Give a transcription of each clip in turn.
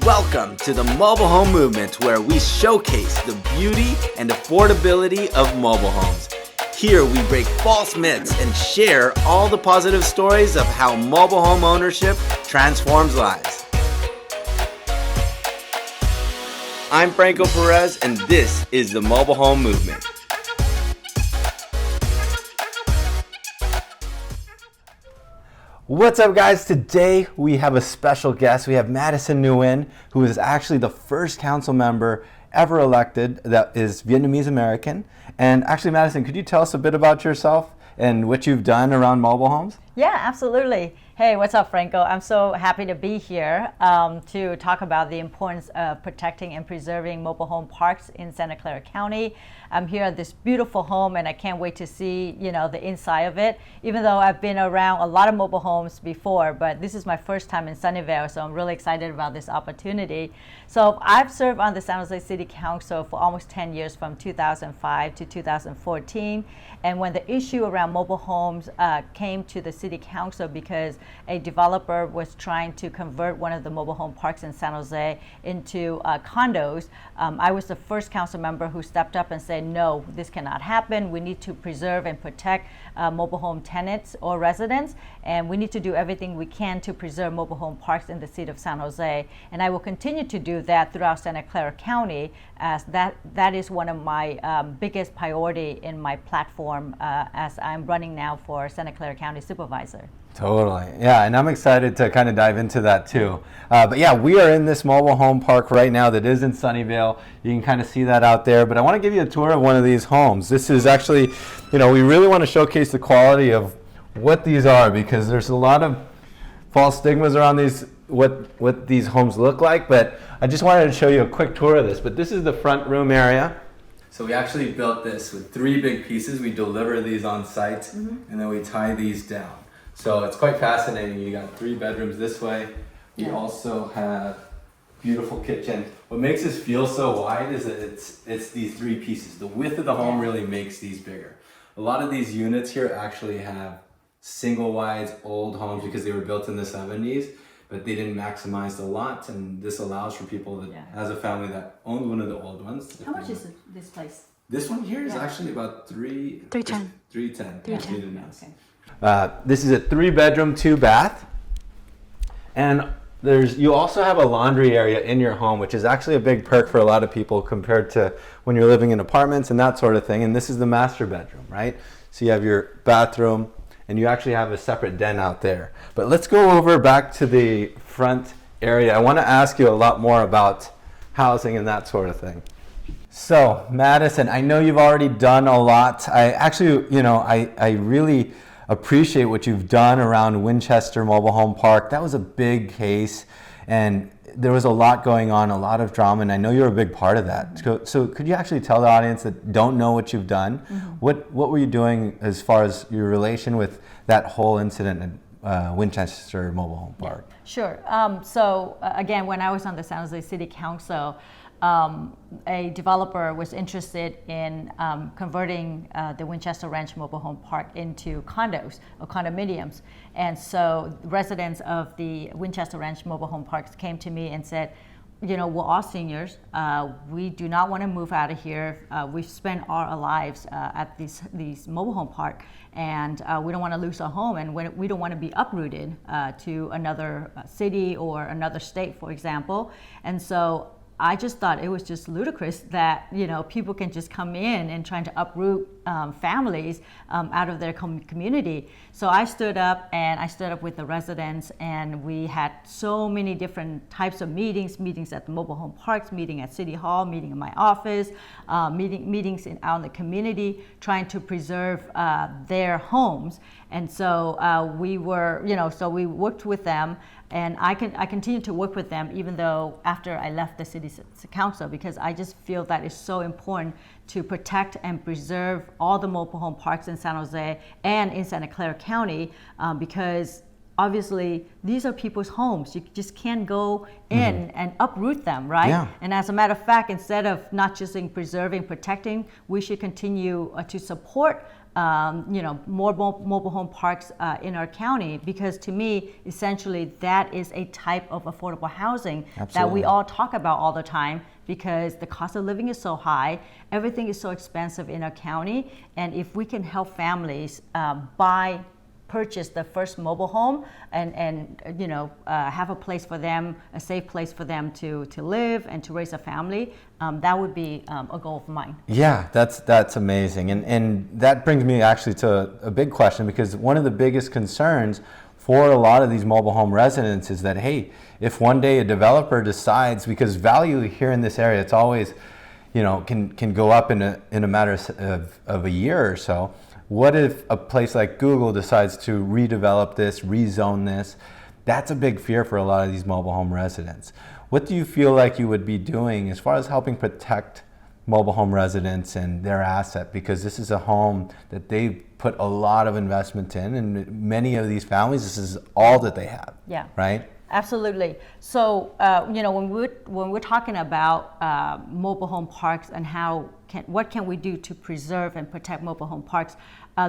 Welcome to the mobile home movement, where we showcase the beauty and affordability of mobile homes. Here we break false myths and share all the positive stories of how mobile home ownership transforms lives. I'm Franco Perez, and this is the Mobile Home Movement. What's up, guys? Today we have a special guest. We have Madison Nguyen, who is actually the first council member ever elected that is Vietnamese American. And actually, Madison, could you tell us a bit about yourself and what you've done around mobile homes? Yeah, absolutely. Hey, what's up, Franco? I'm so happy to be here to talk about the importance of protecting and preserving mobile home parks in Santa Clara County. I'm here at this beautiful home, and I can't wait to see, the inside of it. Even though I've been around a lot of mobile homes before, but this is my first time in Sunnyvale, so I'm really excited about this opportunity. So I've served on the San Jose City Council for almost 10 years, from 2005 to 2014. And when the issue around mobile homes came to the City Council because a developer was trying to convert one of the mobile home parks in San Jose into condos, I was the first council member who stepped up and said, no, this cannot happen. We need to preserve and protect mobile home tenants or residents, and we need to do everything we can to preserve mobile home parks in the city of San Jose. And I will continue to do that throughout Santa Clara County, as that is one of my biggest priority in my platform as I'm running now for Santa Clara County Supervisor. Totally. Yeah, and I'm excited to kind of dive into that too. But yeah, we are in this mobile home park right now that is in Sunnyvale. You can kind of see that out there, but I want to give you a tour of one of these homes. This is actually, we really want to showcase the quality of what these are, because there's a lot of false stigmas around these, what these homes look like, but I just wanted to show you a quick tour of this. But this is the front room area. So we actually built this with 3 big pieces. We deliver these on site, and then we tie these down. So it's quite fascinating. You got 3 bedrooms this way. We also have beautiful kitchen. What makes this feel so wide is that it's these 3 pieces. The width of the home really makes these bigger. A lot of these units here actually have single wides, old homes, because they were built in the 70s, but they didn't maximize the lot, and this allows for people that has a family that owned one of the old ones. How much is this place? This one here is actually about 310. 310. Okay. This is a 3-bedroom, 2-bath, and you also have a laundry area in your home, which is actually a big perk for a lot of people compared to when you're living in apartments and that sort of thing. And this is the master bedroom, right? So you have your bathroom, and you actually have a separate den out there. But let's go over back to the front area. I want to ask you a lot more about housing and that sort of thing. So, Madison, I know you've already done a lot. I actually, I really appreciate what you've done around Winchester Mobile Home Park. That was a big case, and there was a lot going on, a lot of drama, and I know you're a big part of that. So could you actually tell the audience that don't know what you've done, what were you doing as far as your relation with that whole incident at Winchester Mobile Home Park? Yeah, sure. So again, when I was on the San Jose City Council, a developer was interested in converting the Winchester Ranch Mobile Home Park into condos or condominiums. And so residents of the Winchester Ranch Mobile Home Parks came to me and said, we're all seniors. We do not want to move out of here. We've spent our lives at these mobile home park, and we don't want to lose our home, and we don't want to be uprooted to another city or another state, for example. And so I just thought it was just ludicrous that people can just come in and trying to uproot families out of their community. So I stood up with the residents, and we had so many different types of meetings at the mobile home parks, meeting at City Hall, meeting in my office, meetings out in the community, trying to preserve their homes. And so we worked with them. And I continue to work with them even though after I left the city council, because I just feel that it's so important to protect and preserve all the mobile home parks in San Jose and in Santa Clara County, because obviously these are people's homes. You just can't go in and uproot them, right? Yeah. And as a matter of fact, instead of not just in preserving, protecting, we should continue to support more mobile home parks in our county, because to me, essentially, that is a type of affordable housing that we all talk about all the time, because the cost of living is so high, everything is so expensive in our county, and if we can help families purchase the first mobile home and have a place for them, a safe place for them to live and to raise a family, that would be a goal of mine. Yeah, that's amazing. And that brings me actually to a big question, because one of the biggest concerns for a lot of these mobile home residents is that, hey, if one day a developer decides, because value here in this area, it's always, can go up in a matter of a year or so. What if a place like Google decides to redevelop this, rezone this? That's a big fear for a lot of these mobile home residents. What do you feel like you would be doing as far as helping protect mobile home residents and their asset? Because this is a home that they've put a lot of investment in, and many of these families, this is all that they have. Yeah. Right? Absolutely. So, when we're talking about mobile home parks and what can we do to preserve and protect mobile home parks,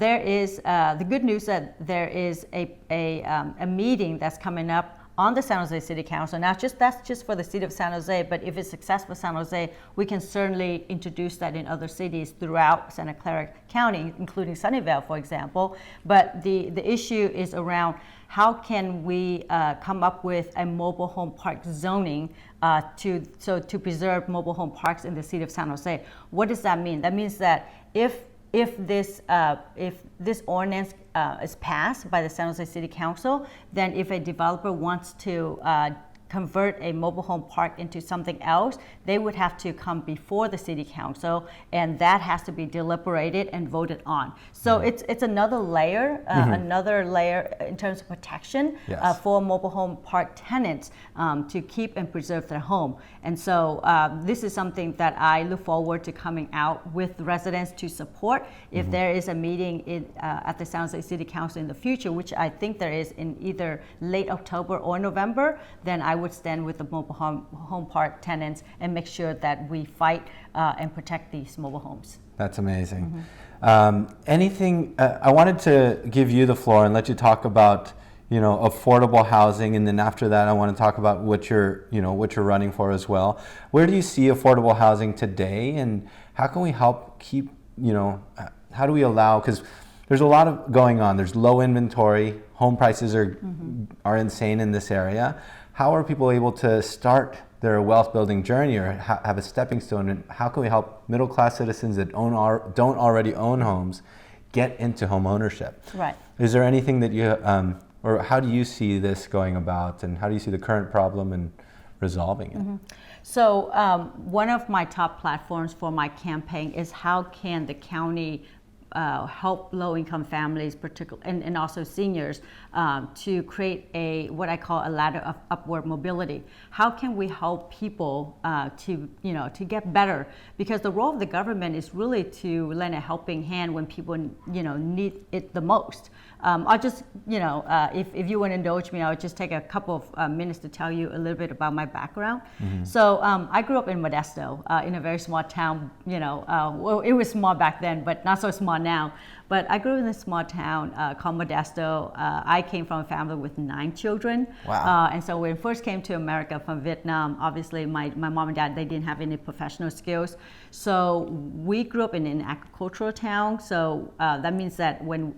there is the good news that there is a meeting that's coming up on the San Jose City Council. That's just for the city of San Jose, but if it's successful for San Jose, we can certainly introduce that in other cities throughout Santa Clara County, including Sunnyvale, for example. But the issue is around how can we come up with a mobile home park zoning to preserve mobile home parks in the city of San Jose. What does that mean? That means that if this ordinance is passed by the San Jose City Council, then if a developer wants to convert a mobile home park into something else, they would have to come before the city council, and that has to be deliberated and voted on. So it's another layer, in terms of protection for mobile home park tenants to keep and preserve their home. And so this is something that I look forward to coming out with residents to support. If there is a meeting at the San Jose City Council in the future, which I think there is in either late October or November, then I would stand with the mobile home park tenants and make sure that we fight and protect these mobile homes. That's amazing. Anything, I wanted to give you the floor and let you talk about, affordable housing, and then after that, I want to talk about what you're running for as well. Where do you see affordable housing today, and how can we help keep, how do we allow, because there's a lot of going on. There's low inventory, home prices are insane in this area. How are people able to start their wealth building journey or have a stepping stone, and how can we help middle class citizens that don't already own homes get into home ownership? Right. Is there anything that you, or how do you see this going about, and how do you see the current problem and resolving it? So one of my top platforms for my campaign is how can the county help low-income families, and also seniors, to create what I call a ladder of upward mobility. How can we help people to get better? Because the role of the government is really to lend a helping hand when people need it the most. I'll just if you want to indulge me, I'll just take a couple of minutes to tell you a little bit about my background. So I grew up in Modesto, in a very small town. Well, it was small back then, but not so small now. But I grew up in a small town called Modesto. I came from a family with 9 children. Wow. And so when I first came to America from Vietnam, obviously my mom and dad, they didn't have any professional skills. So we grew up in an agricultural town. So that means that when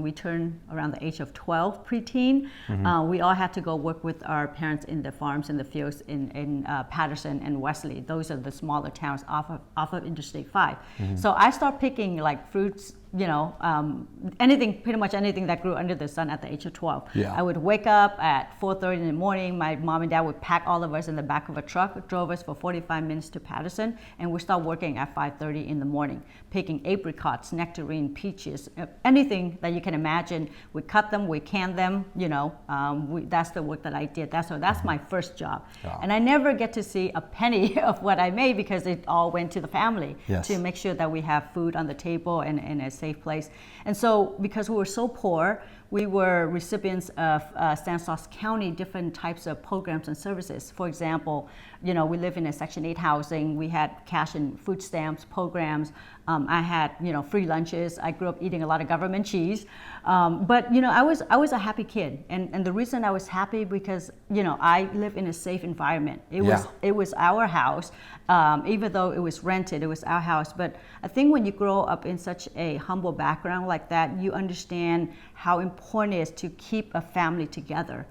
we turned around the age of 12, preteen, we all had to go work with our parents in the farms and the fields in Patterson and Wesley. Those are the smaller towns off of Interstate 5. So I started picking like fruits, pretty much anything that grew under the sun at the age of 12. Yeah. I would wake up at 4:30 in the morning. My mom and dad would pack all of us in the back of a truck, drove us for 45 minutes to Patterson, and we start working at 5:30 in the morning, picking apricots, nectarine, peaches, anything that you can imagine. We cut them, we can them, that's the work that I did. That's my first job. Wow. And I never get to see a penny of what I made because it all went to the family to make sure that we have food on the table and a safe place. And so because we were so poor, we were recipients of Santa Clara County different types of programs and services. For example, we live in a Section 8 housing. We had cash and food stamps programs. I had, free lunches. I grew up eating a lot of government cheese. But, I was a happy kid. And the reason I was happy because, I live in a safe environment. It was our house. Even though it was rented, it was our house. But I think when you grow up in such a humble background like that, you understand how important it is to keep a family together.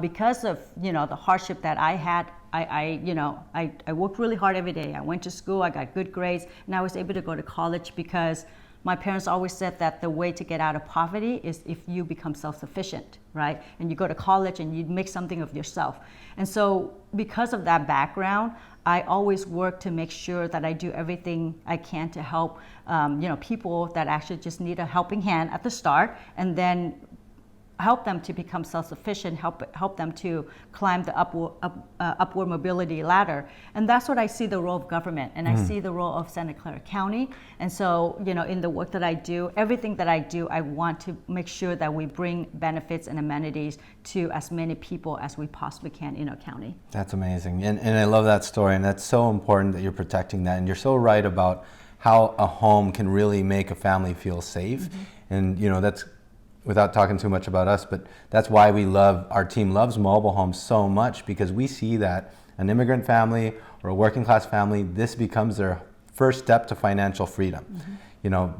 Because of, the hardship that I had, I worked really hard every day. I went to school, I got good grades, and I was able to go to college because my parents always said that the way to get out of poverty is if you become self-sufficient, right? And you go to college and you make something of yourself. And so because of that background, I always work to make sure that I do everything I can to help, people that actually just need a helping hand at the start, and then help them to become self-sufficient, help them to climb the upward mobility ladder. And that's what I see the role of government, and I see the role of Santa Clara County. And so, in the work that I do, everything that I do, I want to make sure that we bring benefits and amenities to as many people as we possibly can in our county. That's amazing. And I love that story, and that's so important that you're protecting that. And you're so right about how a home can really make a family feel safe. And, that's without talking too much about us, but that's why our team loves mobile homes so much, because we see that an immigrant family or a working class family, this becomes their first step to financial freedom.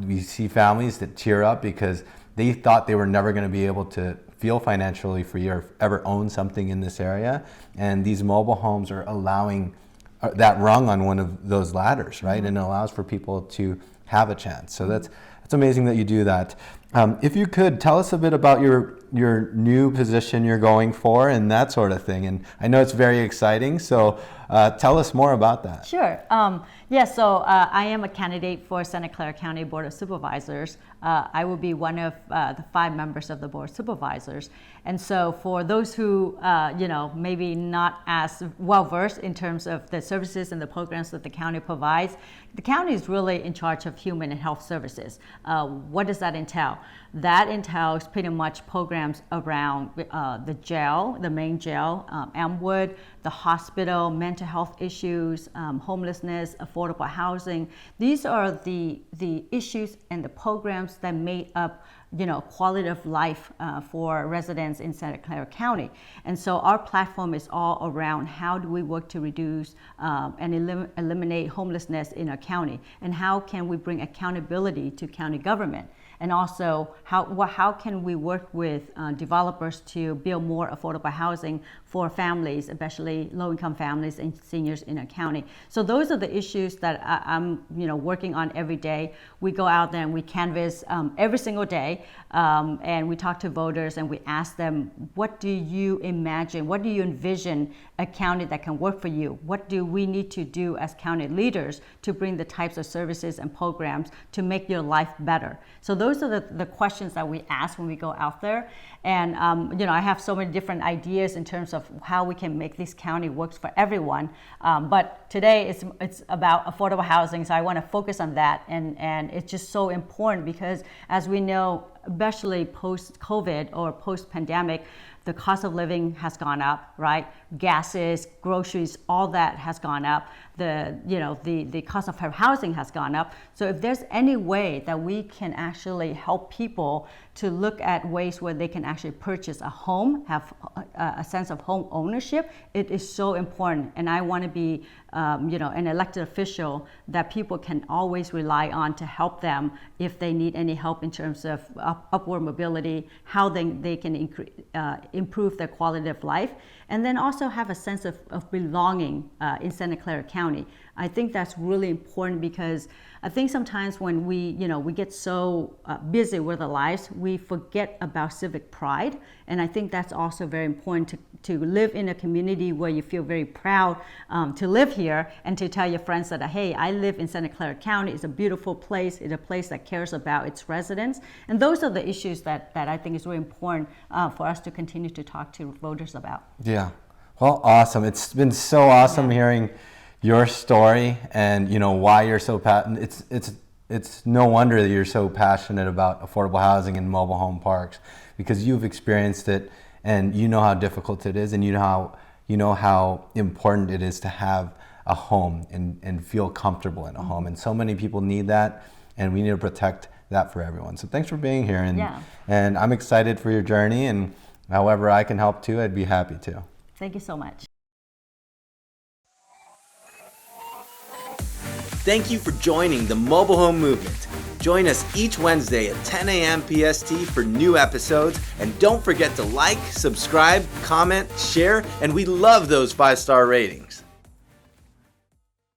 We see families that tear up because they thought they were never going to be able to feel financially free or ever own something in this area. And these mobile homes are allowing that rung on one of those ladders, right? And it allows for people to have a chance. So that's amazing that you do that. If you could tell us a bit about your new position you're going for and that sort of thing. And I know it's very exciting, so tell us more about that. Sure. So I am a candidate for Santa Clara County Board of Supervisors. I will be one of the 5 members of the Board of Supervisors. And so for those who, maybe not as well versed in terms of the services and the programs that the county provides, the county is really in charge of human and health services. What does that entail? That entails pretty much programs around the jail, the main jail, Elmwood, the hospital, mental health issues, homelessness, affordable housing. These are the issues and the programs that make up quality of life for residents in Santa Clara County. And so our platform is all around how do we work to reduce and eliminate homelessness in our county, and how can we bring accountability to county government. And also, how can we work with developers to build more affordable housing for families, especially low-income families and seniors in our county. So those are the issues that I'm working on every day. We go out there and we canvass every single day, and we talk to voters and we ask them, what do you imagine, what do you envision a county that can work for you? What do we need to do as county leaders to bring the types of services and programs to make your life better? So those are the questions that we ask when we go out there. And I have so many different ideas in terms of how we can make this county work for everyone. But today it's about affordable housing, so I want to focus on that. And it's just so important because, as we know, especially post-COVID or post-pandemic, the cost of living has gone up, right? Gases, groceries, all that has gone up. The cost of housing has gone up. So if there's any way that we can actually help people to look at ways where they can actually purchase a home, have a sense of home ownership, it is so important. And I want to be, an elected official that people can always rely on to help them if they need any help in terms of upward mobility, how they can improve their quality of life, and then also have a sense of belonging in Santa Clara County. I think that's really important because I think sometimes when we get so busy with our lives, we forget about civic pride. And I think that's also very important to live in a community where you feel very proud to live here and to tell your friends that, hey, I live in Santa Clara County. It's a beautiful place. It's a place that cares about its residents. And those are the issues that I think is really important for us to continue to talk to voters about. Yeah. Well, awesome. It's been so awesome hearing your story and why you're so passionate. It's it's no wonder that you're so passionate about affordable housing and mobile home parks, because you've experienced it and you know how difficult it is, and you know how important it is to have a home and feel comfortable in a home. And so many people need that, and we need to protect that for everyone. So thanks for being here, and I'm excited for your journey, and however I can help too, I'd be happy to. Thank you so much. Thank you for joining the Mobile Home Movement. Join us each Wednesday at 10 a.m. PST for new episodes, and don't forget to like, subscribe, comment, share, and we love those 5-star ratings.